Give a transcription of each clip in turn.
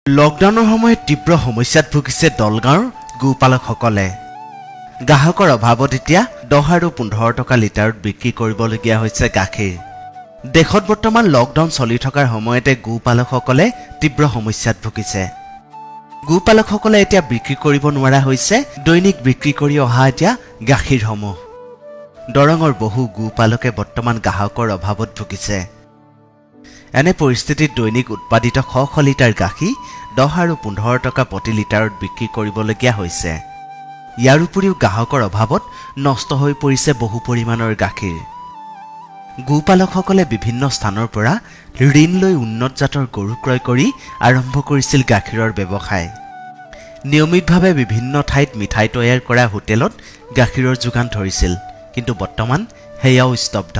লকডাউনৰ সময়ত তীব্ৰ সমস্যাত ভুগিছে দলগাঁৱৰ গোপালকসকলে। গ্ৰাহকৰ অভাৱত এতিয়া 10 আৰু 15 টকা লিটাৰত বিক্ৰী কৰিবলগীয়া হৈছে গাখীৰ। দেশত বৰ্তমান লকডাউন চলি থকাৰ সময়তে গোপালকসকলে তীব্ৰ সমস্যাত ভুগিছে। গোপালকসকলে এতিয়া বিক্ৰী কৰিব নোৱাৰা হৈছে দৈনিক বিক্ৰী কৰি অহা এতিয়া গাখীৰসমূহ। দৰঙৰ বহু গোপালকে বৰ্তমান গ্ৰাহকৰ অভাৱত ভুগিছে। এনে পৰিস্থিতিত দৈনিক উৎপাদিত 100 লিটাৰ গাখীৰ 10 আৰু 15 টকা প্ৰতি লিটাৰত বিক্ৰী কৰিবলগীয়া হৈছে। ইয়াৰ উপৰিও গ্ৰাহকৰ অভাৱত নষ্ট হৈ পৰিছে বহু পৰিমাণৰ গাখীৰ। গোপালকসকলে বিভিন্ন স্থানৰ পৰা ঋণ লৈ উন্নত জাতৰ গৰু ক্ৰয় কৰি আৰম্ভ কৰিছিল গাখীৰৰ ব্যৱসায়। নিয়মিতভাৱে বিভিন্ন ঠাইত মিঠাই তৈয়াৰ কৰা হোটেলত গাখীৰৰ যোগান ধৰিছিল, কিন্তু বৰ্তমান সেয়াও স্তব্ধ।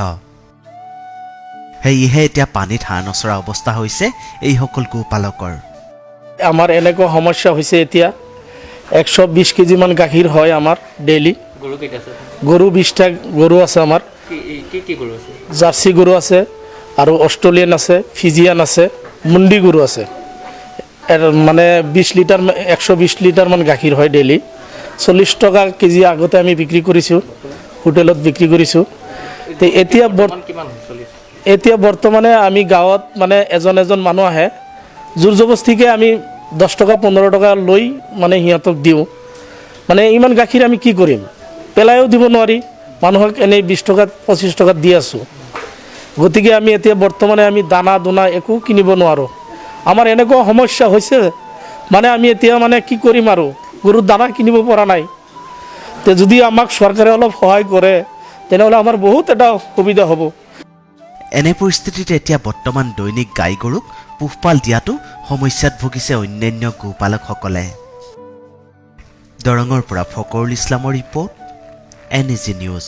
সেয়েহে এতিয়া পানীত হাঁহ নচৰা অৱস্থা হৈছে এইসকল গোপালকৰ। আমাৰ এনেকুৱা সমস্যা হৈছে এতিয়া 120 কেজিমান গাখীৰ হয় আমাৰ ডেইলি। গৰু 20টা গৰু আছে আমাৰ। জাৰ্চি গৰু আছে আৰু অষ্ট্ৰেলিয়ান আছে, ফিজিয়ান আছে, মুণ্ডি গৰু আছে। মানে 120 লিটাৰমান গাখীৰ হয় ডেইলি। 40 টকা কেজি আগতে আমি বিক্ৰী কৰিছোঁ, হোটেলত বিক্ৰী কৰিছোঁ। এতিয়া বৰ্তমানে আমি গাঁৱত মানে এজন মানুহ আহে, জোৰ জবস্তিকে আমি 10 টকা 15 টকা লৈ মানে সিহঁতক দিওঁ। মানে ইমান গাখীৰ আমি কি কৰিম, পেলাইও দিব নোৱাৰি, মানুহক এনেই 20 টকাত 25 টকাত দি আছোঁ। গতিকে আমি এতিয়া বৰ্তমানে আমি দানা দুনা একো কিনিব নোৱাৰোঁ। আমাৰ এনেকুৱা সমস্যা হৈছে, মানে আমি এতিয়া মানে কি কৰিম আৰু গৰুৰ দানা কিনিব পৰা নাই। তে যদি আমাক চৰকাৰে অলপ সহায় কৰে তেনেহ'লে আমাৰ বহুত এটা সুবিধা হ'ব। এনে পৰিস্থিতিত এতিয়া বৰ্তমান দৈনিক গাই গৰুক পোহপাল দিয়াটো সমস্যাত ভুগিছে অন্যান্য গোপালকসকলে। দৰঙৰ পৰা ফকৰুল ইছলামৰ ৰিপৰ্ট, NEG নিউজ।